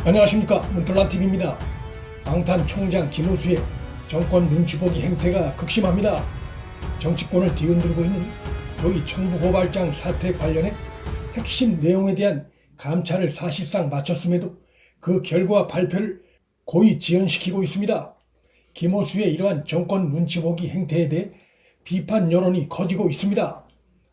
안녕하십니까, 문틀란TV입니다. 방탄 총장 김호수의 정권 눈치보기 행태가 극심합니다. 정치권을 뒤흔들고 있는 소위 청부고발장 사태 관련해 핵심 내용에 대한 감찰을 사실상 마쳤음에도 그 결과 발표를 고의 지연시키고 있습니다. 김호수의 이러한 정권 눈치보기 행태에 대해 비판 여론이 커지고 있습니다.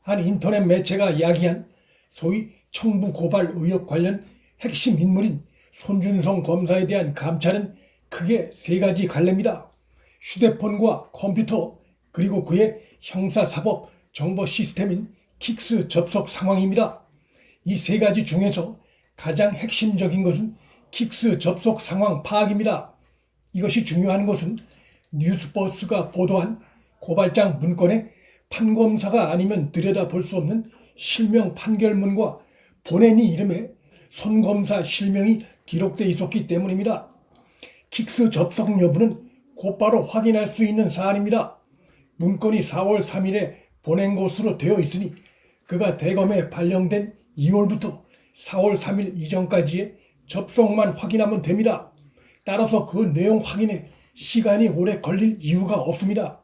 한 인터넷 매체가 이야기한 소위 청부고발 의혹 관련 핵심 인물인 손준성 검사에 대한 감찰은 크게 세 가지 갈래입니다. 휴대폰과 컴퓨터, 그리고 그의 형사사법 정보 시스템인 킥스 접속 상황입니다. 이 세 가지 중에서 가장 핵심적인 것은 킥스 접속 상황 파악입니다. 이것이 중요한 것은 뉴스버스가 보도한 고발장 문건에 판검사가 아니면 들여다볼 수 없는 실명 판결문과 본인이 이름에 손검사 실명이 기록되어 있었기 때문입니다. 킥스 접속 여부는 곧바로 확인할 수 있는 사안입니다. 문건이 4월 3일에 보낸 것으로 되어 있으니 그가 대검에 발령된 2월부터 4월 3일 이전까지의 접속만 확인하면 됩니다. 따라서 그 내용 확인에 시간이 오래 걸릴 이유가 없습니다.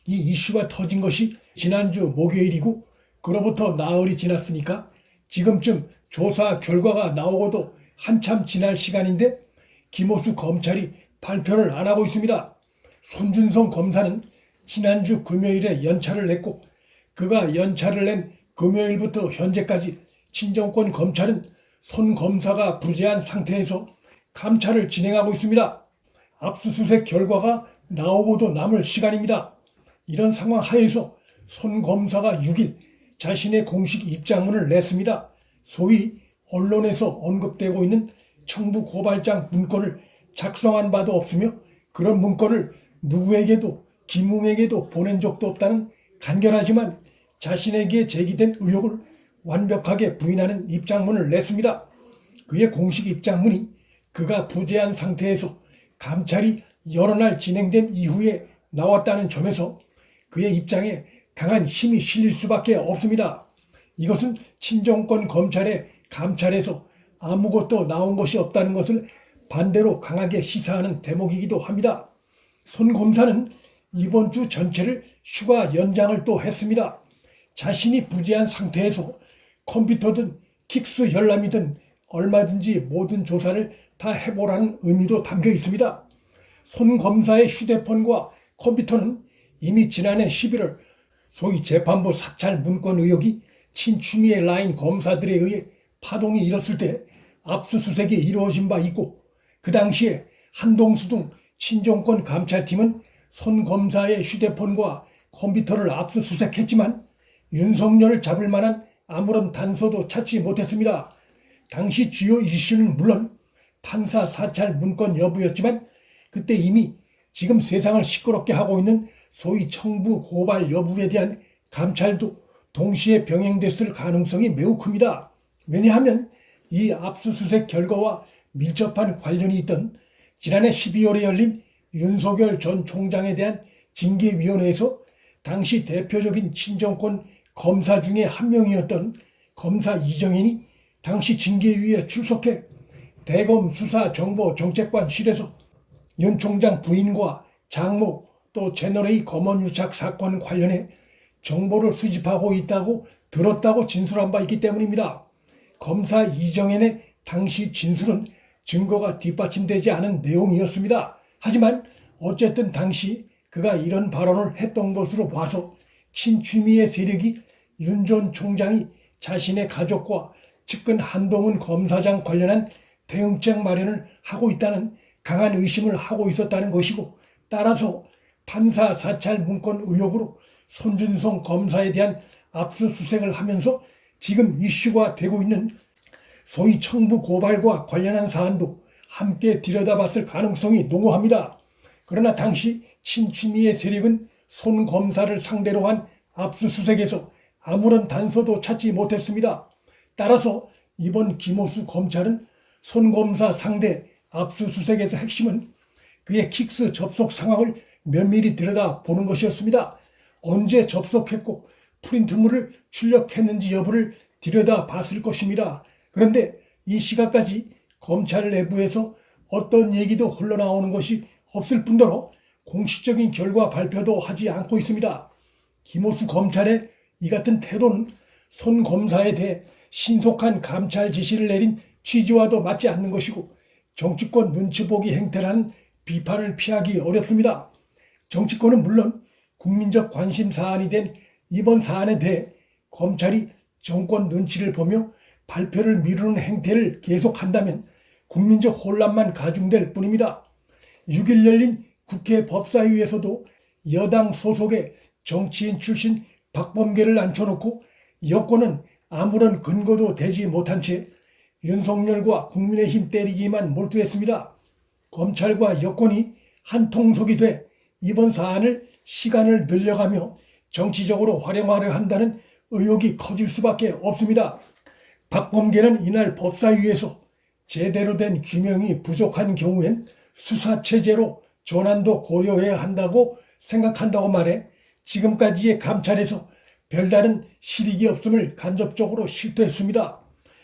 이 이슈가 터진 것이 지난주 목요일이고 그로부터 나흘이 지났으니까 지금쯤 조사 결과가 나오고도 한참 지날 시간인데 김호수 검찰이 발표를 안 하고 있습니다. 손준성 검사는 지난주 금요일에 연차를 냈고 그가 연차를 낸 금요일부터 현재까지 친정권 검찰은 손 검사가 부재한 상태에서 감찰을 진행하고 있습니다. 압수수색 결과가 나오고도 남을 시간입니다. 이런 상황 하에서 손 검사가 6일 자신의 공식 입장문을 냈습니다. 소위 언론에서 언급되고 있는 청부고발장 문건을 작성한 바도 없으며 그런 문건을 누구에게도 김웅에게도 보낸 적도 없다는 간결하지만 자신에게 제기된 의혹을 완벽하게 부인하는 입장문을 냈습니다. 그의 공식 입장문이 그가 부재한 상태에서 감찰이 여러 날 진행된 이후에 나왔다는 점에서 그의 입장에 강한 힘이 실릴 수밖에 없습니다. 이것은 친정권 검찰의 감찰에서 아무것도 나온 것이 없다는 것을 반대로 강하게 시사하는 대목이기도 합니다. 손 검사는 이번 주 전체를 휴가 연장을 또 했습니다. 자신이 부재한 상태에서 컴퓨터든 킥스 열람이든 얼마든지 모든 조사를 다 해보라는 의미도 담겨 있습니다. 손 검사의 휴대폰과 컴퓨터는 이미 지난해 11월 소위 재판부 사찰 문건 의혹이 친추미애 라인 검사들에 의해 파동이 일었을 때 압수수색이 이루어진 바 있고 그 당시에 한동수 등 친정권 감찰팀은 손 검사의 휴대폰과 컴퓨터를 압수수색했지만 윤석열을 잡을 만한 아무런 단서도 찾지 못했습니다. 당시 주요 이슈는 물론 판사 사찰 문건 여부였지만 그때 이미 지금 세상을 시끄럽게 하고 있는 소위 청부 고발 여부에 대한 감찰도 동시에 병행됐을 가능성이 매우 큽니다. 왜냐하면 이 압수수색 결과와 밀접한 관련이 있던 지난해 12월에 열린 윤석열 전 총장에 대한 징계위원회에서 당시 대표적인 친정권 검사 중에 한 명이었던 검사 이정현이 당시 징계위에 출석해 대검 수사정보정책관실에서 윤 총장 부인과 장모 또 채널A 검언유착 사건 관련해 정보를 수집하고 있다고 들었다고 진술한 바 있기 때문입니다. 검사 이정현의 당시 진술은 증거가 뒷받침되지 않은 내용이었습니다. 하지만 어쨌든 당시 그가 이런 발언을 했던 것으로 봐서 친추미애 세력이 윤 전 총장이 자신의 가족과 측근 한동훈 검사장 관련한 대응책 마련을 하고 있다는 강한 의심을 하고 있었다는 것이고 따라서 판사 사찰 문건 의혹으로 손준성 검사에 대한 압수수색을 하면서 지금 이슈가 되고 있는 소위 청부 고발과 관련한 사안도 함께 들여다봤을 가능성이 농후합니다. 그러나 당시 친추미애 세력은 손 검사를 상대로 한 압수수색에서 아무런 단서도 찾지 못했습니다. 따라서 이번 김호수 검찰은 손 검사 상대 압수수색에서 핵심은 그의 킥스 접속 상황을 면밀히 들여다보는 것이었습니다. 언제 접속했고 프린트물을 출력했는지 여부를 들여다봤을 것입니다. 그런데 이 시각까지 검찰 내부에서 어떤 얘기도 흘러나오는 것이 없을 뿐더러 공식적인 결과 발표도 하지 않고 있습니다. 김호수 검찰의 이 같은 태도는 손 검사에 대해 신속한 감찰 지시를 내린 취지와도 맞지 않는 것이고 정치권 눈치 보기 행태라는 비판을 피하기 어렵습니다. 정치권은 물론 국민적 관심 사안이 된 이번 사안에 대해 검찰이 정권 눈치를 보며 발표를 미루는 행태를 계속한다면 국민적 혼란만 가중될 뿐입니다. 6일 열린 국회 법사위에서도 여당 소속의 정치인 출신 박범계를 앉혀놓고 여권은 아무런 근거도 되지 못한 채 윤석열과 국민의힘 때리기만 몰두했습니다. 검찰과 여권이 한 통속이 돼 이번 사안을 시간을 늘려가며 정치적으로 활용하려 한다는 의혹이 커질 수밖에 없습니다. 박범계는 이날 법사위에서 제대로 된 규명이 부족한 경우엔 수사체제로 전환도 고려해야 한다고 생각한다고 말해 지금까지의 감찰에서 별다른 실익이 없음을 간접적으로 실토했습니다.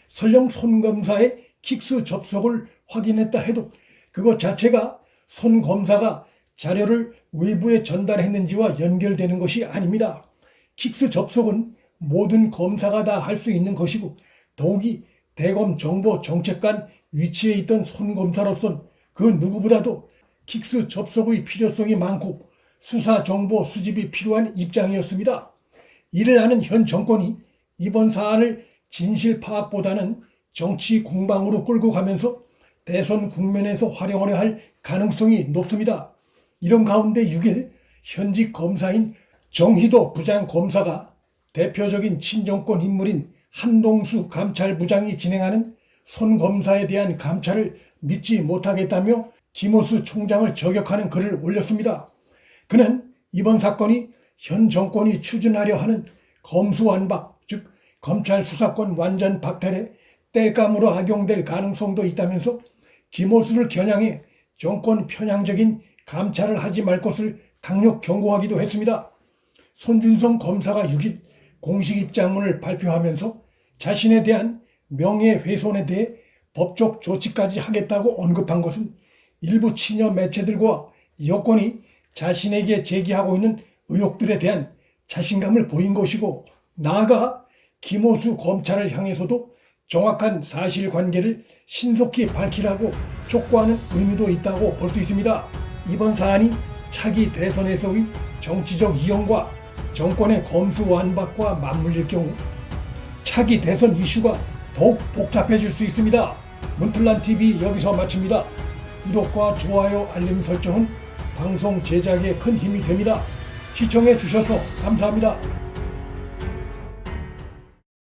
설령 손 검사의 킥스 접속을 확인했다 해도 그것 자체가 손 검사가 자료를 외부에 전달했는지와 연결되는 것이 아닙니다. 킥스 접속은 모든 검사가 다 할 수 있는 것이고 더욱이 대검 정보정책관 위치에 있던 손 검사로선 그 누구보다도 킥스 접속의 필요성이 많고 수사 정보 수집이 필요한 입장이었습니다. 이를 아는 현 정권이 이번 사안을 진실 파악보다는 정치 공방으로 끌고 가면서 대선 국면에서 활용하려 할 가능성이 높습니다. 이런 가운데 6일 현직 검사인 정희도 부장검사가 대표적인 친정권 인물인 한동수 감찰부장이 진행하는 손 검사에 대한 감찰을 믿지 못하겠다며 김호수 총장을 저격하는 글을 올렸습니다. 그는 이번 사건이 현 정권이 추진하려 하는 검수완박, 즉 검찰 수사권 완전 박탈에 땔감으로 악용될 가능성도 있다면서 김호수를 겨냥해 정권 편향적인 감찰을 하지 말 것을 강력 경고하기도 했습니다. 손준성 검사가 6일 공식 입장문을 발표하면서 자신에 대한 명예훼손에 대해 법적 조치까지 하겠다고 언급한 것은 일부 친여 매체들과 여권이 자신에게 제기하고 있는 의혹들에 대한 자신감을 보인 것이고 나아가 김호수 검찰을 향해서도 정확한 사실관계를 신속히 밝히라고 촉구하는 의미도 있다고 볼 수 있습니다. 이번 사안이 차기 대선에서의 정치적 이용과 정권의 검수완박과 맞물릴 경우 차기 대선 이슈가 더욱 복잡해질 수 있습니다. 문틀란TV 여기서 마칩니다. 구독과 좋아요, 알림 설정은 방송 제작에 큰 힘이 됩니다. 시청해 주셔서 감사합니다.